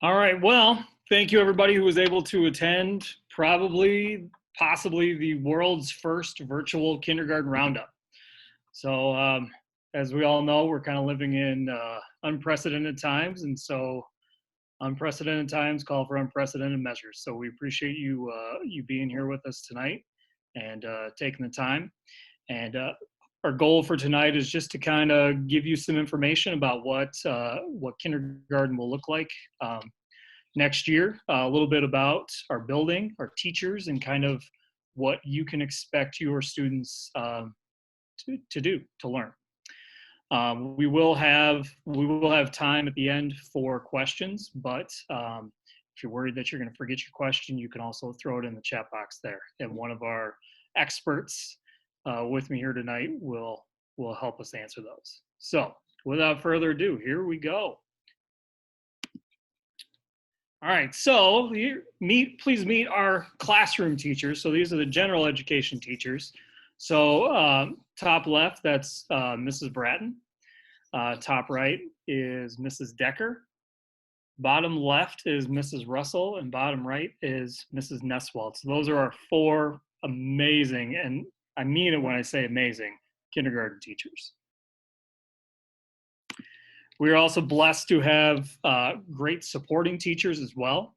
All right, well, thank you everybody who was able to attend possibly the world's first virtual kindergarten roundup. So as we all know, we're kind of living in unprecedented times, and so unprecedented times call for unprecedented measures. So we appreciate you being here with us tonight and taking the time. And our goal for tonight is just to kind of give you some information about what kindergarten will look like next year, a little bit about our building, our teachers, and kind of what you can expect your students to learn. We will have time at the end for questions, but if you're worried that you're going to forget your question, you can also throw it in the chat box there, and one of our experts with me here tonight will help us answer those. So without further ado, here we go. All right, so please meet our classroom teachers. So these are the general education teachers. So top left, that's Mrs. Bratton. Top right is Mrs. Decker. Bottom left is Mrs. Russell, and bottom right is Mrs. Neswald. So those are our four amazing, and I mean it when I say amazing, kindergarten teachers. We are also blessed to have great supporting teachers as well.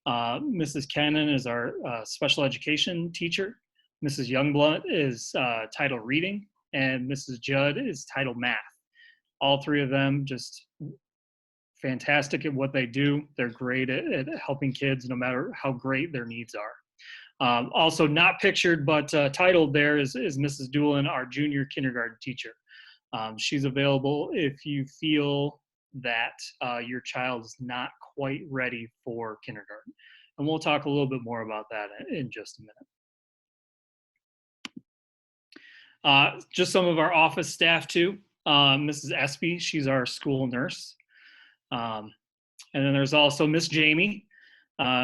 Mrs. Cannon is our special education teacher. Mrs. Youngblood is Title Reading, and Mrs. Judd is Title Math. All three of them just fantastic at what they do. They're great at helping kids no matter how great their needs are. Also not pictured but titled there is Mrs. Doolin, our junior kindergarten teacher. She's available if you feel that your child is not quite ready for kindergarten. And we'll talk a little bit more about that in just a minute. Just some of our office staff too. Mrs. Espy, she's our school nurse. And then there's also Miss Jamie.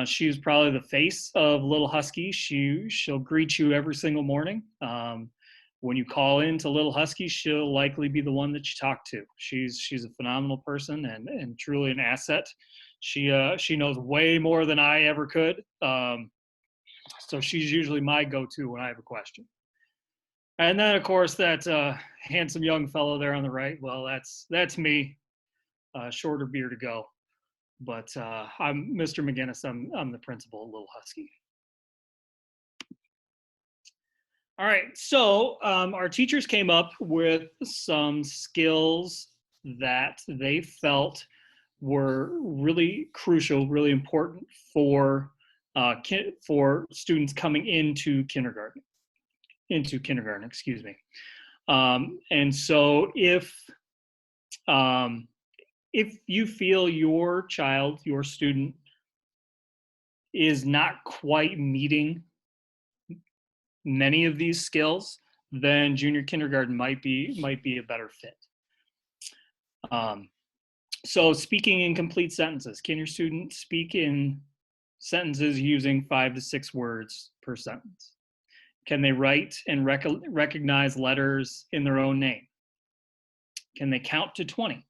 She's probably the face of Little Husky. She'll greet you every single morning. When you call in to Little Husky, she'll likely be the one that you talk to. She's a phenomenal person and truly an asset. She knows way more than I ever could. So she's usually my go-to when I have a question. And then of course that handsome young fellow there on the right, well, that's me. Shorter beer to go. But I'm Mr. McGinnis. I'm the principal of Little Husky. All right, so our teachers came up with some skills that they felt were really crucial, really important for students coming into kindergarten. Excuse me. And so if you feel your child, your student, is not quite meeting many of these skills, then junior kindergarten might be a better fit. So speaking in complete sentences, can your student speak in sentences using 5 to 6 words per sentence? Can they write and recognize letters in their own name? Can they count to 20?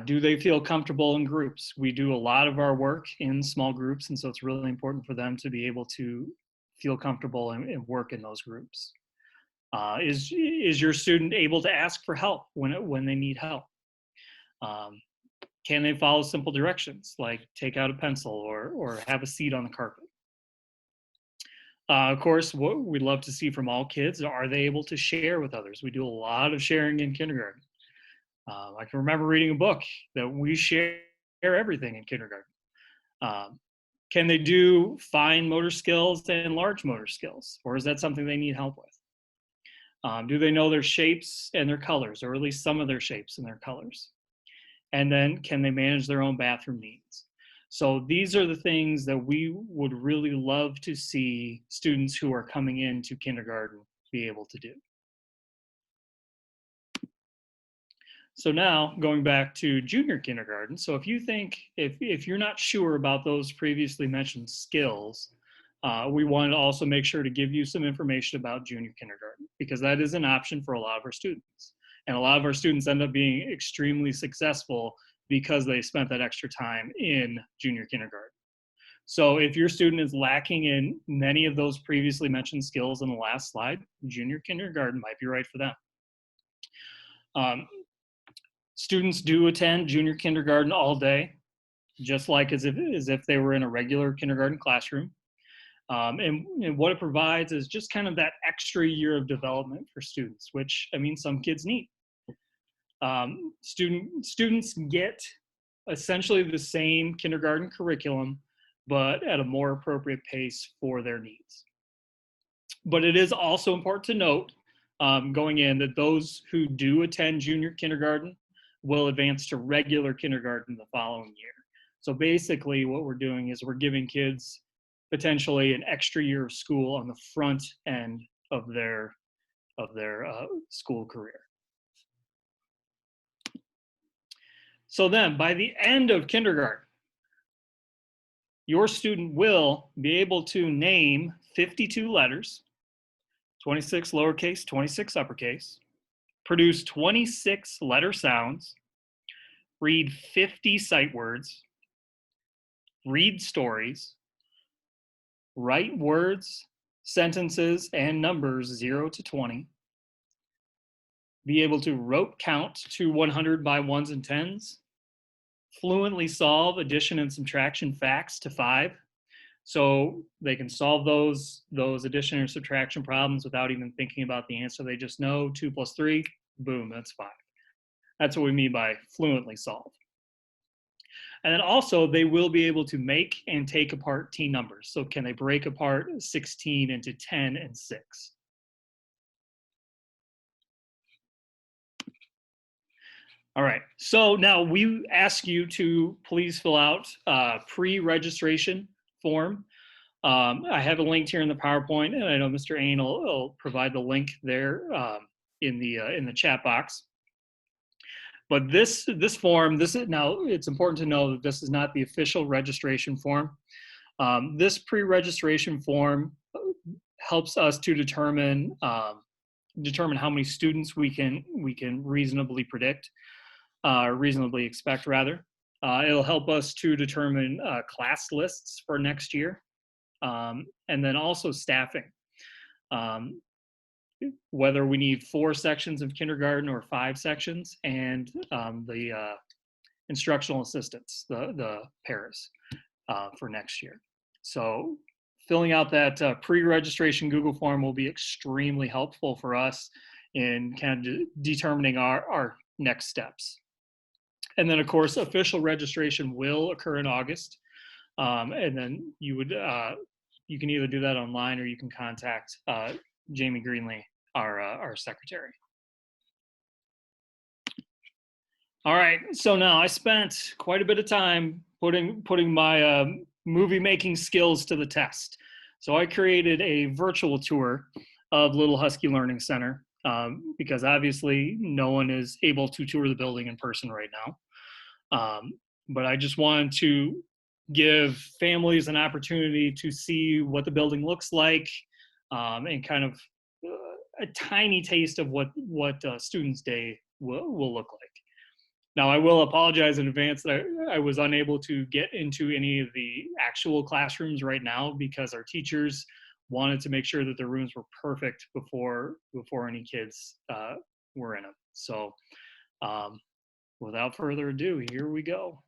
Do they feel comfortable in groups? We do a lot of our work in small groups, and so it's really important for them to be able to feel comfortable and work in those groups. Is your student able to ask for help when they need help? Can they follow simple directions like take out a pencil or have a seat on the carpet? Of course, what we'd love to see from all kids, are they able to share with others? We do a lot of sharing in kindergarten. I can remember reading a book that we share everything in kindergarten. Can they do fine motor skills and large motor skills, or is that something they need help with? Do they know their shapes and their colors, or at least some of their shapes and their colors? And then can they manage their own bathroom needs? So these are the things that we would really love to see students who are coming into kindergarten be able to do. So now going back to junior kindergarten. So if you think, if you're not sure about those previously mentioned skills, we want to also make sure to give you some information about junior kindergarten, because that is an option for a lot of our students. And a lot of our students end up being extremely successful because they spent that extra time in junior kindergarten. So if your student is lacking in many of those previously mentioned skills in the last slide, junior kindergarten might be right for them. Students do attend junior kindergarten all day, just like as if they were in a regular kindergarten classroom. And what it provides is just kind of that extra year of development for students, which, I mean, some kids need. Students get essentially the same kindergarten curriculum, but at a more appropriate pace for their needs. But it is also important to note going in that those who do attend junior kindergarten will advance to regular kindergarten the following year. So basically what we're doing is we're giving kids potentially an extra year of school on the front end of their school career. So then by the end of kindergarten, your student will be able to name 52 letters, 26 lowercase, 26 uppercase, produce 26 letter sounds, read 50 sight words, read stories, write words, sentences, and numbers 0 to 20, be able to rote count to 100 by ones and tens, fluently solve addition and subtraction facts to 5. So they can solve those addition or subtraction problems without even thinking about the answer. They just know 2 plus 3, boom, that's 5. That's what we mean by fluently solve. And then also they will be able to make and take apart T numbers. So can they break apart 16 into 10 and 6? All right, so now we ask you to please fill out a pre-registration form. I have it linked here in the PowerPoint, and I know Mr. Ain will provide the link there in the chat box. But this form, now it's important to know that this is not the official registration form. This pre-registration form helps us to determine how many students we can reasonably predict, reasonably expect rather. It'll help us to determine class lists for next year, and then also staffing. Whether we need 4 sections of kindergarten or 5 sections, and the instructional assistants, the paras for next year. So filling out that pre-registration Google form will be extremely helpful for us in kind of determining our next steps. And then of course, official registration will occur in August. And then you can either do that online or you can contact Jamie Greenlee, our secretary. All right, so now I spent quite a bit of time putting my movie making skills to the test. So I created a virtual tour of Little Husky Learning Center because obviously no one is able to tour the building in person right now. But I just wanted to give families an opportunity to see what the building looks like and kind of a tiny taste of what Students' Day will look like. Now, I will apologize in advance that I was unable to get into any of the actual classrooms right now because our teachers wanted to make sure that the rooms were perfect before any kids were in them. So without further ado, here we go.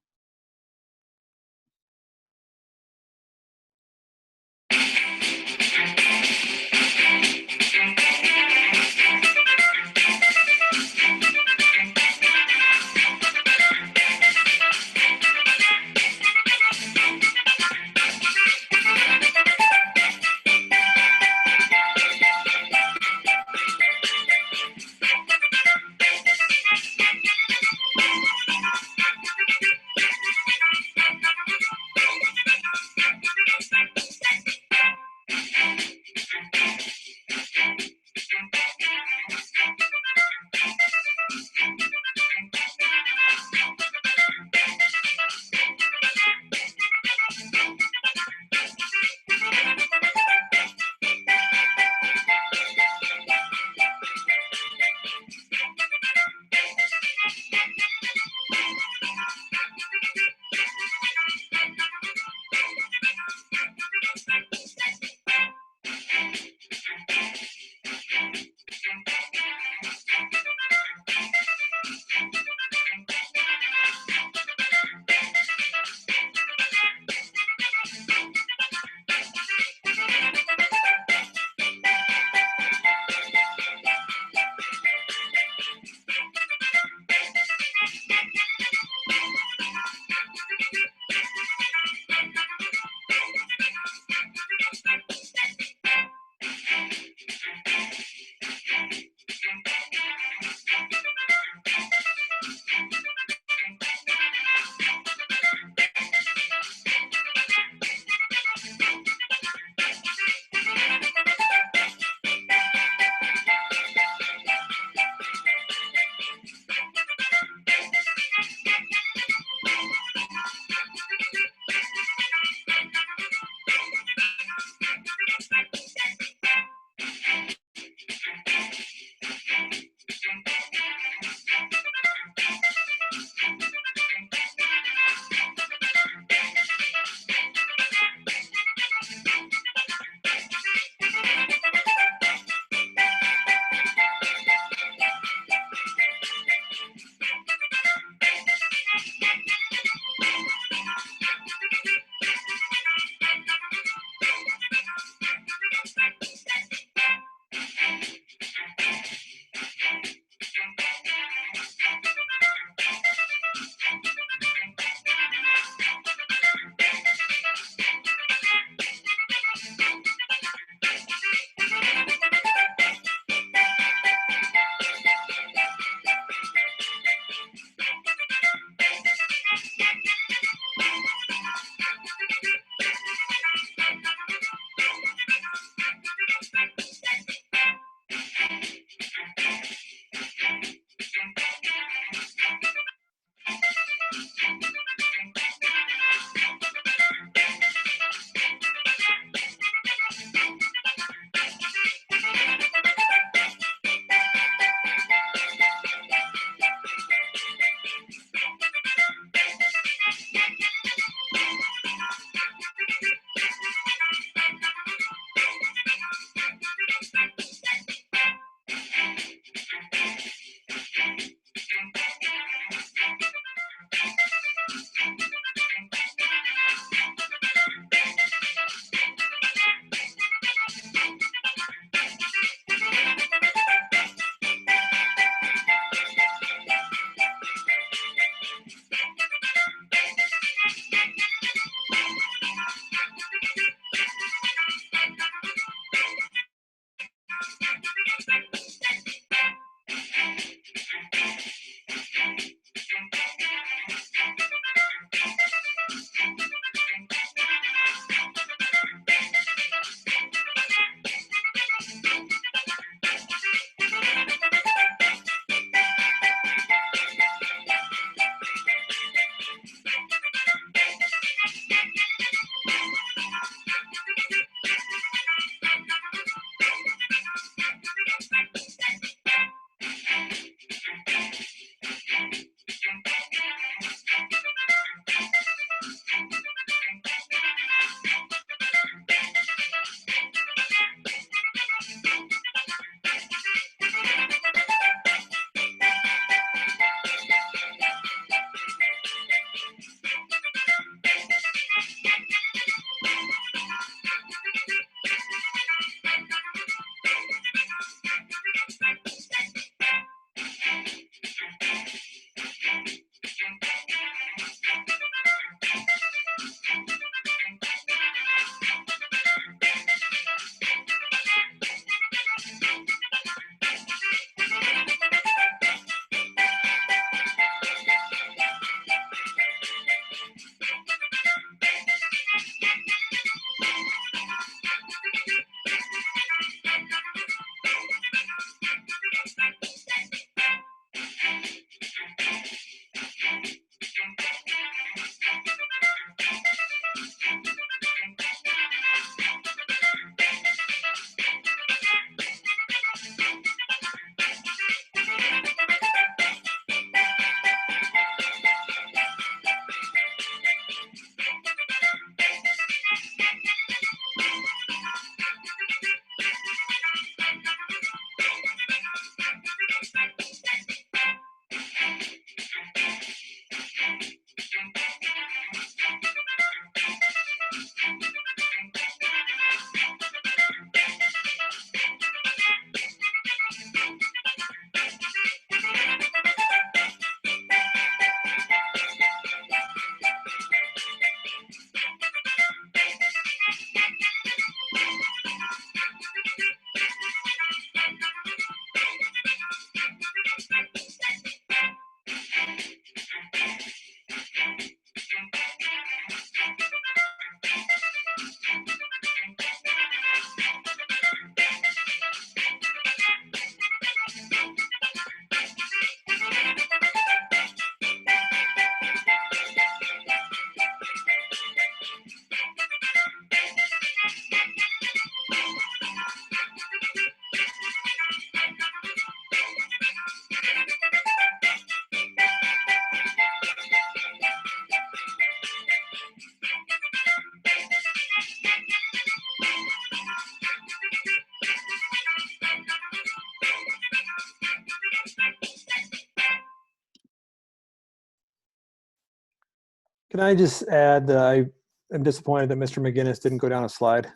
Can I just add that I am disappointed that Mr. McGinnis didn't go down a slide?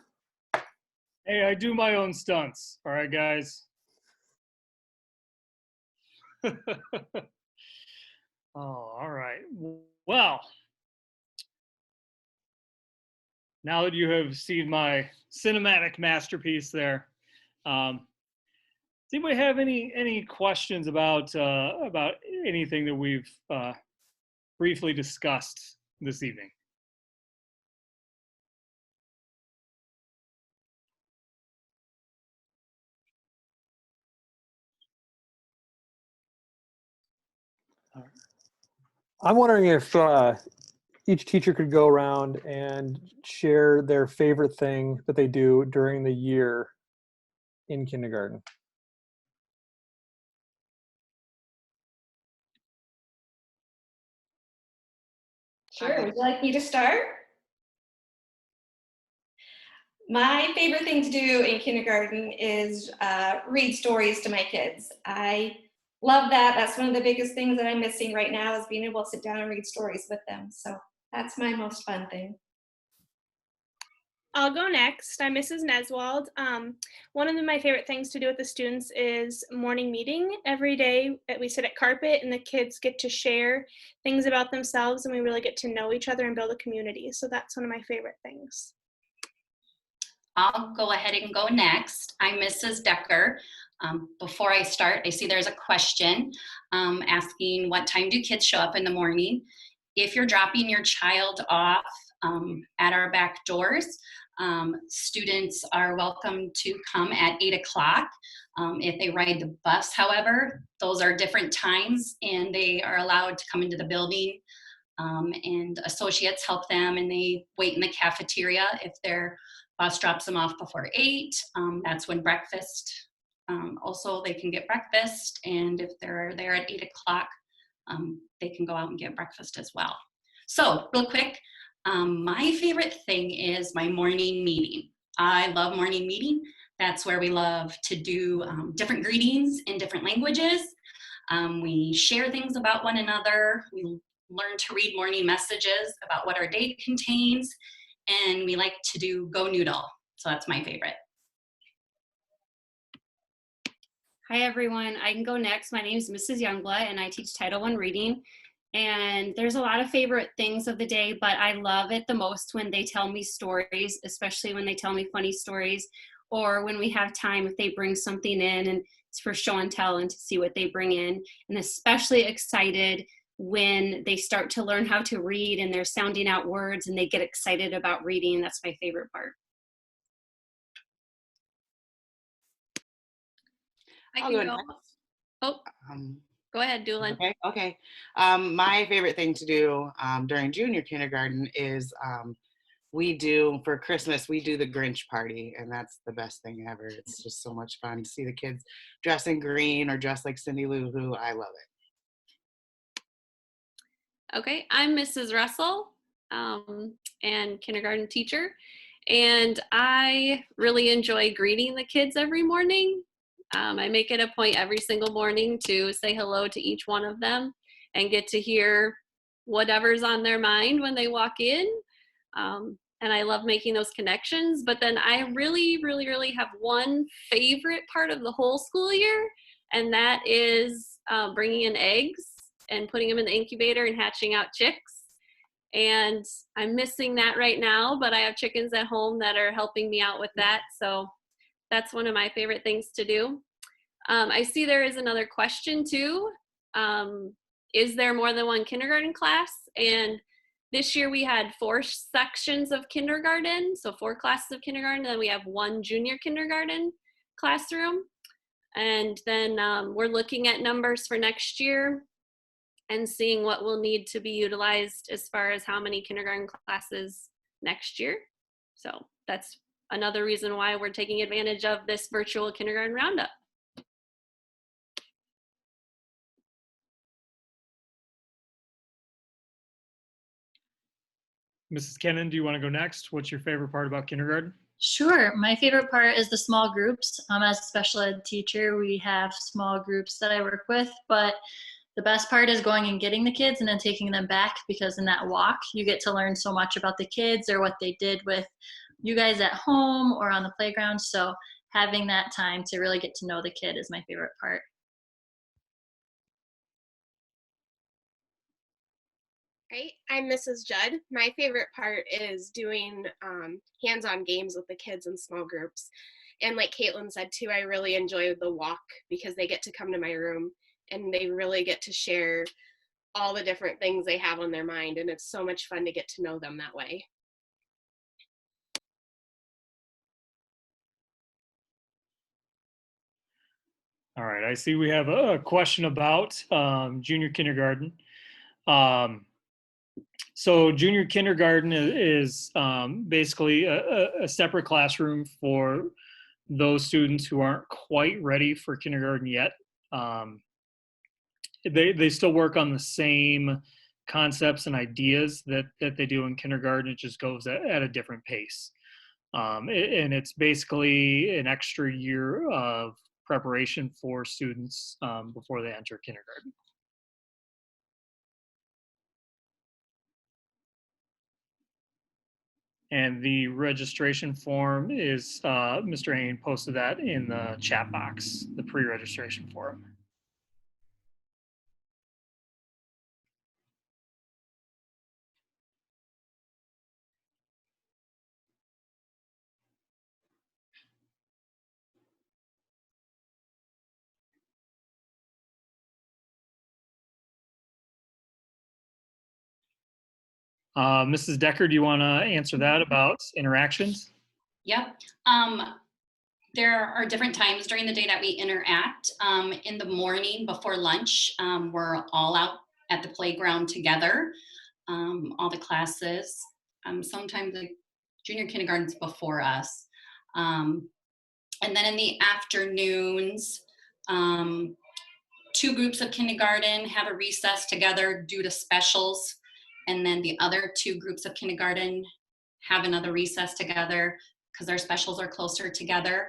Hey, I do my own stunts. All right, guys. Oh, all right. Well, now that you have seen my cinematic masterpiece there, does anybody have any questions about anything that we've briefly discussed this evening? I'm wondering if each teacher could go around and share their favorite thing that they do during the year in kindergarten. Sure, would you like me to start? My favorite thing to do in kindergarten is read stories to my kids. I love that. That's one of the biggest things that I'm missing right now is being able to sit down and read stories with them. So that's my most fun thing. I'll go next. I'm Mrs. Neswald. One of my favorite things to do with the students is morning meeting. Every day we sit at carpet and the kids get to share things about themselves and we really get to know each other and build a community. So that's one of my favorite things. I'll go ahead and go next. I'm Mrs. Decker. Before I start, I see there's a question asking what time do kids show up in the morning? If you're dropping your child off at our back doors, students are welcome to come at 8 o'clock. If they ride the bus, however, those are different times and they are allowed to come into the building and associates help them and they wait in the cafeteria. If their bus drops them off before 8, that's when breakfast, also they can get breakfast, and if they're there at 8 o'clock, they can go out and get breakfast as well. So real quick, my favorite thing is my morning meeting. I love morning meeting. That's where we love to do different greetings in different languages. We share things about one another. We learn to read morning messages about what our day contains. And we like to do Go Noodle. So that's my favorite. Hi everyone, I can go next. My name is Mrs. Youngblood and I teach Title I reading. And there's a lot of favorite things of the day, but I love it the most when they tell me stories, especially when they tell me funny stories, or when we have time if they bring something in and it's for show and tell and to see what they bring in. And especially excited when they start to learn how to read and they're sounding out words and they get excited about reading. That's my favorite part. I can go. Oh, go ahead, Doolin. Okay. My favorite thing to do during junior kindergarten is we do, for Christmas, we do the Grinch party, and that's the best thing ever. It's just so much fun to see the kids dress in green or dress like Cindy Lou Who. I love it. Okay, I'm Mrs. Russell and kindergarten teacher, and I really enjoy greeting the kids every morning. I make it a point every single morning to say hello to each one of them and get to hear whatever's on their mind when they walk in. And I love making those connections. But then I really, really, really have one favorite part of the whole school year, and that is bringing in eggs and putting them in the incubator and hatching out chicks. And I'm missing that right now, but I have chickens at home that are helping me out with that. So that's one of my favorite things to do. I see there is another question too. Is there more than one kindergarten class? And this year we had 4 sections of kindergarten, so 4 classes of kindergarten, and then we have 1 junior kindergarten classroom. And then we're looking at numbers for next year and seeing what will need to be utilized as far as how many kindergarten classes next year. So that's another reason why we're taking advantage of this virtual kindergarten roundup. Mrs. Kennan, do you want to go next? What's your favorite part about kindergarten? Sure. My favorite part is the small groups. As a special ed teacher, we have small groups that I work with, but the best part is going and getting the kids and then taking them back, because in that walk, you get to learn so much about the kids or what they did with you guys at home or on the playground. So having that time to really get to know the kid is my favorite part. Right, I'm Mrs. Judd. My favorite part is doing hands-on games with the kids in small groups. And like Caitlin said too, I really enjoy the walk because they get to come to my room and they really get to share all the different things they have on their mind. And it's so much fun to get to know them that way. All right, I see we have a question about junior kindergarten. So junior kindergarten is basically a separate classroom for those students who aren't quite ready for kindergarten yet. They still work on the same concepts and ideas that they do in kindergarten. It just goes at a different pace. And it's basically an extra year of preparation for students before they enter kindergarten. And the registration form is, Mr. Hain posted that in the chat box, the pre-registration form. Mrs. Decker, do you want to answer that about interactions? Yep. There are different times during the day that we interact. In the morning before lunch, we're all out at the playground together, all the classes. Sometimes the junior kindergarten's before us. And then in the afternoons, two groups of kindergarten have a recess together due to specials. And then the other two groups of kindergarten have another recess together because their specials are closer together.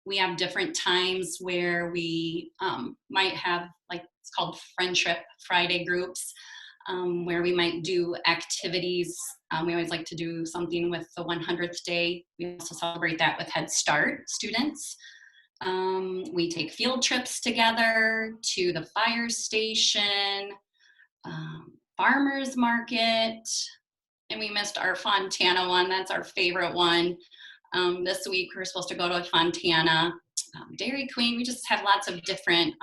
We have different times where we might have, like, it's called Friendship Friday groups, where we might do activities. We always like to do something with the 100th day. We also celebrate that with Head Start students. We take field trips together to the fire station, farmers market, and we missed our Fontana one. That's our favorite one. This week we're supposed to go to Fontana, Dairy Queen. We just have lots of different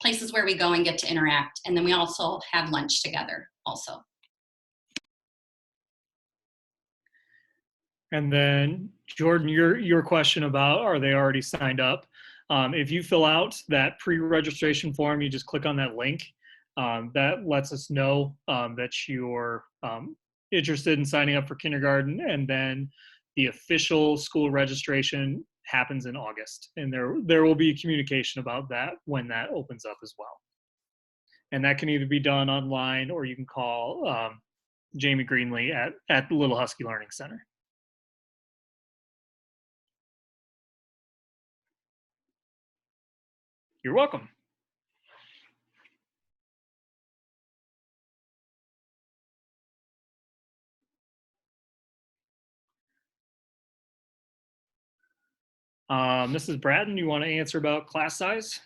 places where we go and get to interact. And then we also have lunch together also. And then Jordan, your question about, are they already signed up? If you fill out that pre-registration form, you just click on that link. That lets us know that you're interested in signing up for kindergarten, and then the official school registration happens in August, and there will be communication about that when that opens up as well. And that can either be done online, or you can call Jamie Greenlee at the Little Husky Learning Center. You're welcome. Mrs. Bratton, you want to answer about class size?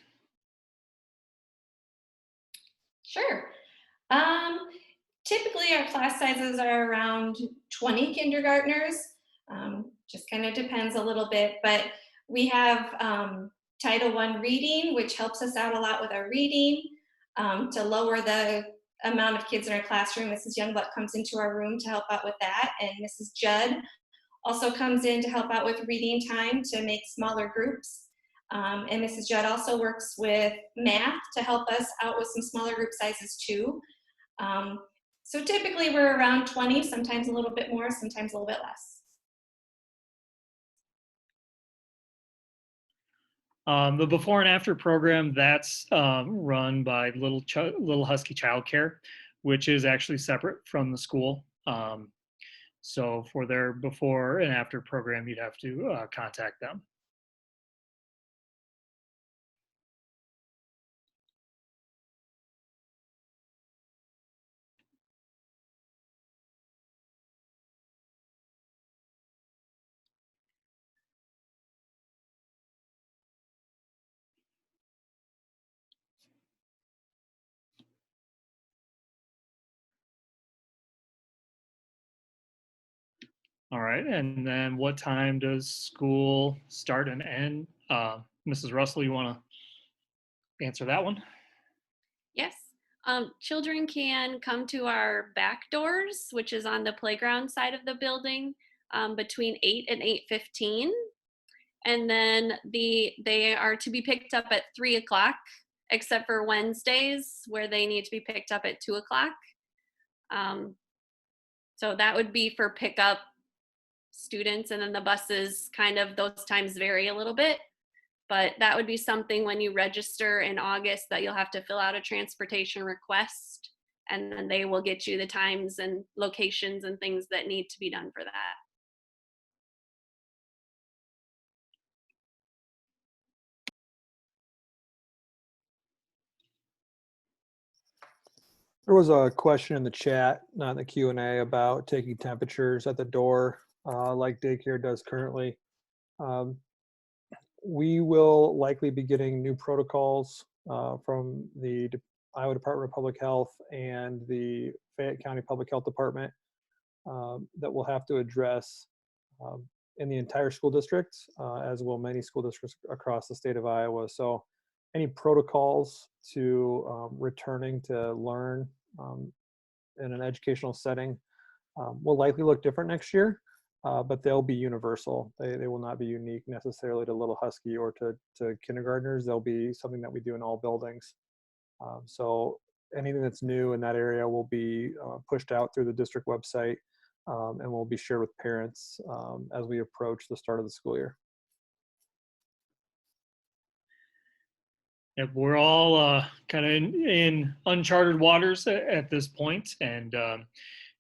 Sure. Typically our class sizes are around 20 kindergartners. Just kind of depends a little bit, but we have Title I reading, which helps us out a lot with our reading. To lower the amount of kids in our classroom, Mrs. Youngblood comes into our room to help out with that, and Mrs. Judd also comes in to help out with reading time to make smaller groups. And Mrs. Judd also works with math to help us out with some smaller group sizes too. So typically we're around 20, sometimes a little bit more, sometimes a little bit less. The before and after program, that's run by Little Husky Childcare, which is actually separate from the school. So for their before and after program, you'd have to contact them. All right, and then what time does school start and end? Mrs. Russell, you want to answer that one? Yes. Children can come to our back doors, which is on the playground side of the building, between 8 and 8:15. And then they are to be picked up at 3 o'clock, except for Wednesdays where they need to be picked up at 2 o'clock. So that would be for pickup students, and then the buses, kind of those times vary a little bit. But that would be something when you register in August that you'll have to fill out a transportation request, and then they will get you the times and locations and things that need to be done for that. There was a question in the chat, not in the Q&A, about taking temperatures at the door, like daycare does currently. We will likely be getting new protocols from the Iowa Department of Public Health and the Fayette County Public Health Department that we'll have to address in the entire school district, as will many school districts across the state of Iowa. So any protocols to returning to learn in an educational setting will likely look different next year, but they'll be universal. They will not be unique necessarily to Little Husky or to kindergartners. They'll be something that we do in all buildings. So anything that's new in that area will be pushed out through the district website and will be shared with parents as we approach the start of the school year. Yep, we're all kind of in uncharted waters at this point, and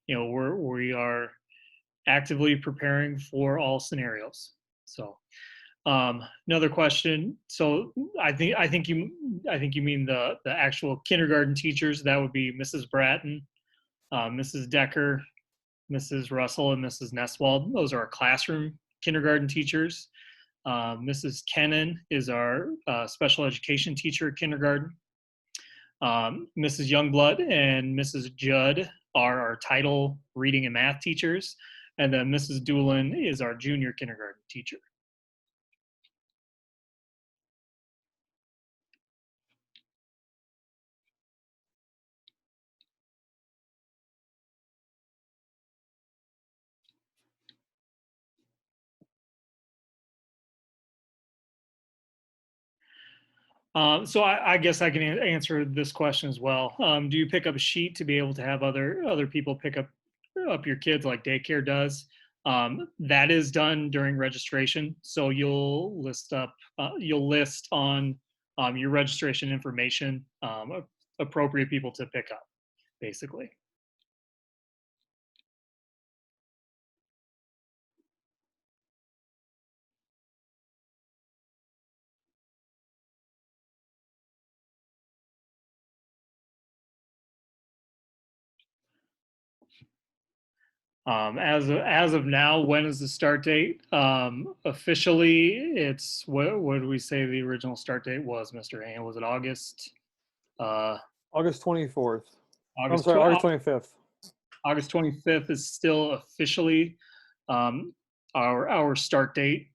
we are actively preparing for all scenarios. So, another question. So, I think you mean the actual kindergarten teachers. That would be Mrs. Bratton, Mrs. Decker, Mrs. Russell, and Mrs. Neswald. Those are our classroom kindergarten teachers. Mrs. Kennan is our special education teacher at kindergarten. Mrs. Youngblood and Mrs. Judd are our title reading and math teachers. And then Mrs. Doolin is our junior kindergarten teacher. So I guess I can answer this question as well. Do you pick up a sheet to be able to have other people pick up your kids like daycare does? That is done during registration. So you'll list on your registration information appropriate people to pick up, basically. As of now, when is the start date? Officially, it's what did we say the original start date was, Mr. Hain? Was it August? August 24th. August 25th. August 25th is still officially our start date.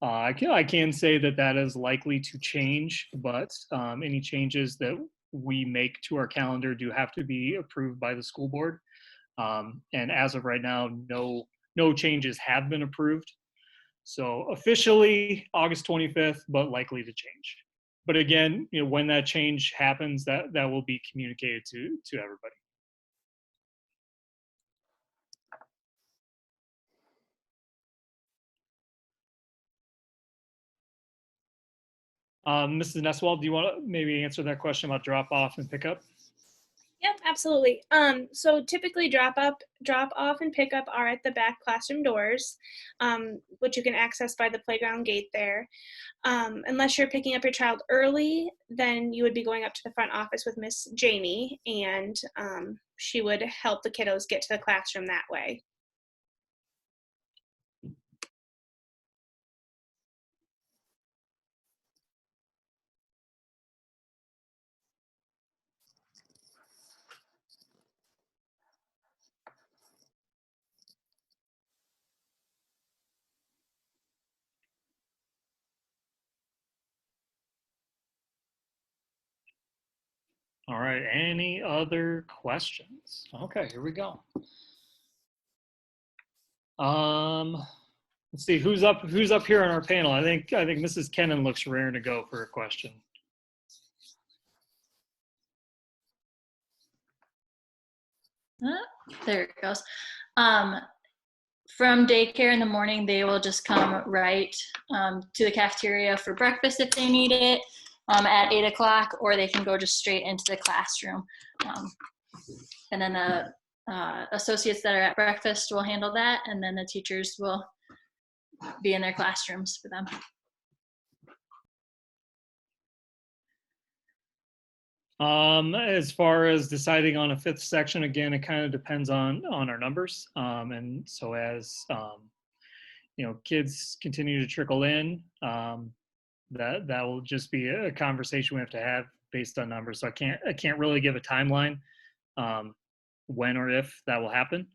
I can say that is likely to change, but any changes that we make to our calendar do have to be approved by the school board. And as of right now, no changes have been approved. So officially August 25th, but likely to change. But again, when that change happens, that will be communicated to everybody. Mrs. Neswald, do you want to maybe answer that question about drop off and pickup? Yep, absolutely. So typically drop off and pick up are at the back classroom doors, which you can access by the playground gate there. Unless you're picking up your child early, then you would be going up to the front office with Miss Jamie, and she would help the kiddos get to the classroom that way. All right, any other questions? Okay, here we go. Let's see who's up here on our panel. I think Mrs. Kennan looks raring to go for a question. There it goes. From daycare in the morning, they will just come right to the cafeteria for breakfast if they need it at 8 o'clock, or they can go just straight into the classroom. And then the associates that are at breakfast will handle that, and then the teachers will be in their classrooms for them. As far as deciding on a fifth section, again, it kind of depends on our numbers. And so as kids continue to trickle in, that will just be a conversation we have to have based on numbers. So I can't really give a timeline when or if that will happen.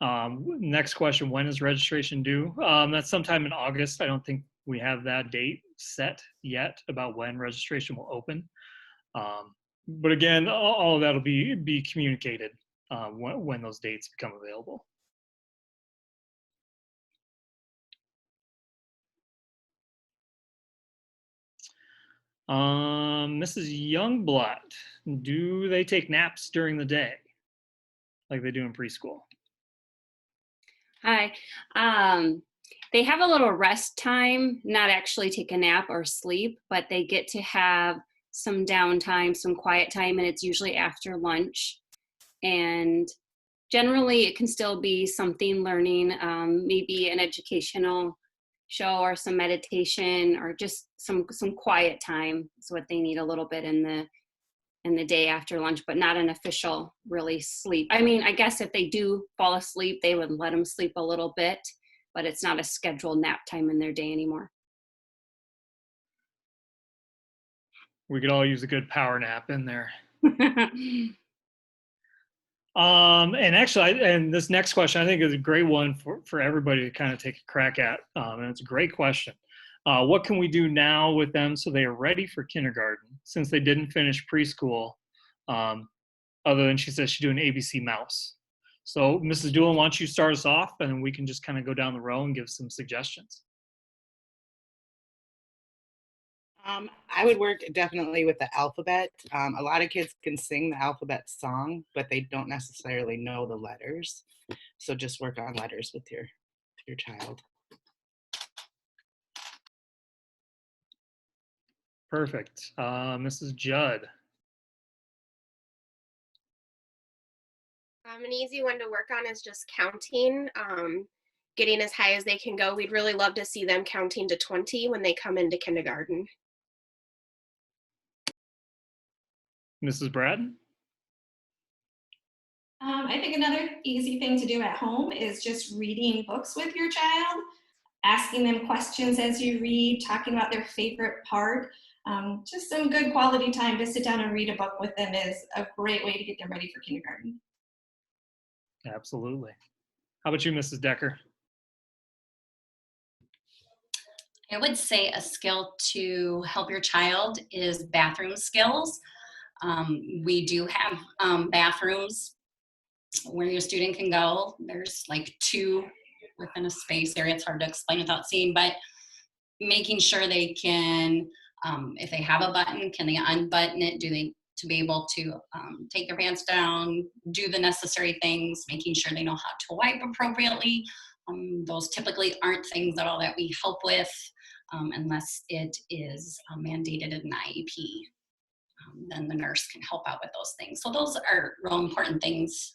Next question, when is registration due? That's sometime in August. I don't think we have that date set yet about when registration will open. But again, all of that will be communicated when those dates become available. Mrs. Youngblood, do they take naps during the day like they do in preschool? Hi. They have a little rest time, not actually take a nap or sleep, but they get to have some downtime, some quiet time, and it's usually after lunch. And generally it can still be something learning, maybe an educational show or some meditation or just some quiet time is what they need a little bit in the day after lunch, but not an official really sleep. I mean, I guess if they do fall asleep, they would let them sleep a little bit, but it's not a scheduled nap time in their day anymore. We could all use a good power nap in there. And actually, and this next question I think is a great one for everybody to kind of take a crack at. And it's a great question. What can we do now with them so they are ready for kindergarten since they didn't finish preschool? Other than she says she's doing ABC Mouse. So Mrs. Doolin, why don't you start us off and then we can just kind of go down the row and give some suggestions. I would work definitely with the alphabet. A lot of kids can sing the alphabet song, but they don't necessarily know the letters. So just work on letters with your child. Perfect. Mrs. Judd. An easy one to work on is just counting, getting as high as they can go. We'd really love to see them counting to 20 when they come into kindergarten. Mrs. Brad? I think another easy thing to do at home is just reading books with your child, asking them questions as you read, talking about their favorite part. Just some good quality time to sit down and read a book with them is a great way to get them ready for kindergarten. Absolutely. How about you, Mrs. Decker? I would say a skill to help your child is bathroom skills. We do have bathrooms where your student can go. There's like 2 within a space area. It's hard to explain without seeing, but making sure they can, if they have a button, can they unbutton it? Do they to be able to take their pants down, do the necessary things, making sure they know how to wipe appropriately. Those typically aren't things at all that we help with unless it is mandated in an IEP. Then the nurse can help out with those things. So those are real important things.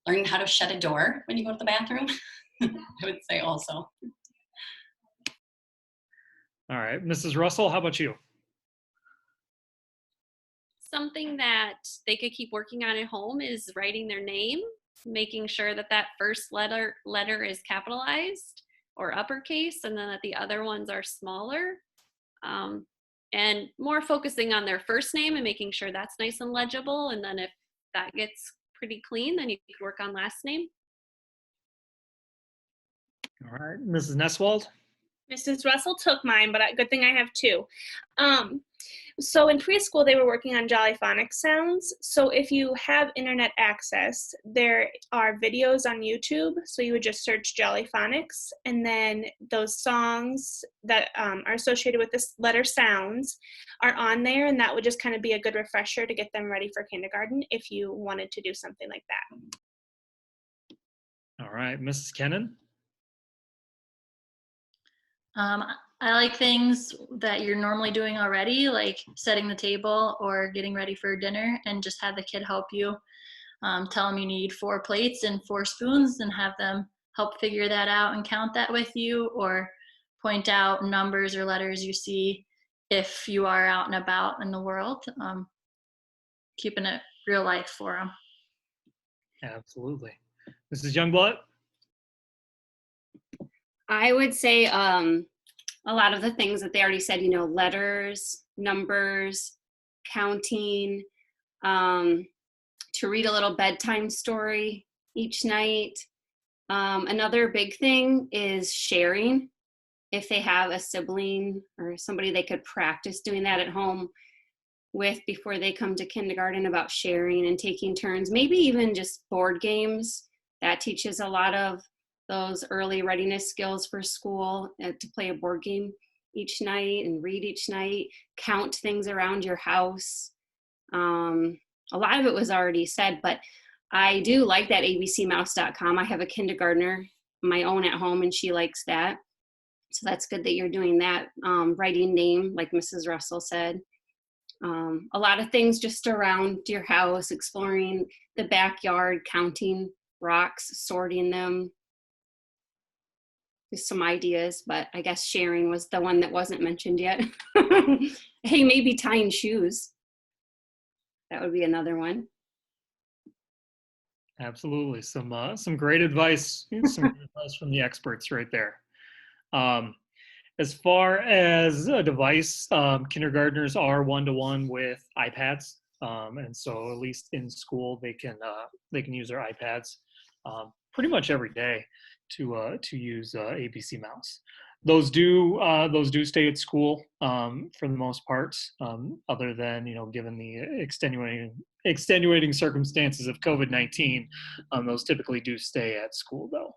Learning how to shut a door when you go to the bathroom, I would say also. All right, Mrs. Russell, how about you? Something that they could keep working on at home is writing their name, making sure that that first letter is capitalized or uppercase, and then that the other ones are smaller. And more focusing on their first name and making sure that's nice and legible. And then if that gets pretty clean, then you could work on last name. All right, Mrs. Neswald? Mrs. Russell took mine, but good thing I have two. So in preschool, they were working on Jollyphonic sounds. So if you have internet access, there are videos on YouTube. So you would just search Jollyphonics, and then those songs that are associated with this letter sounds are on there, and that would just kind of be a good refresher to get them ready for kindergarten if you wanted to do something like that. All right, Mrs. Kennan? I like things that you're normally doing already, like setting the table or getting ready for dinner, and just have the kid help you. Tell them you need 4 plates and 4 spoons and have them help figure that out and count that with you, or point out numbers or letters you see if you are out and about in the world. Keeping it real life for them. Absolutely. Mrs. Youngblood? I would say a lot of the things that they already said, you know, letters, numbers, counting, to read a little bedtime story each night. Another big thing is sharing. If they have a sibling or somebody they could practice doing that at home with before they come to kindergarten, about sharing and taking turns, maybe even just board games. That teaches a lot of those early readiness skills for school, to play a board game each night and read each night, count things around your house. A lot of it was already said, but I do like that abcmouse.com. I have a kindergartner, my own at home, and she likes that. So that's good that you're doing that. Writing name, like Mrs. Russell said. A lot of things just around your house, exploring the backyard, counting rocks, sorting them. Just some ideas, but I guess sharing was the one that wasn't mentioned yet. Hey, maybe tying shoes. That would be another one. Absolutely. Some great advice, some great advice from the experts right there. As far as a device, kindergartners are one-to-one with iPads, and so at least in school they can use their iPads pretty much every day to use ABC Mouse. Those do stay at school for the most part, other than, you know, given the extenuating circumstances of COVID-19. Those typically do stay at school though.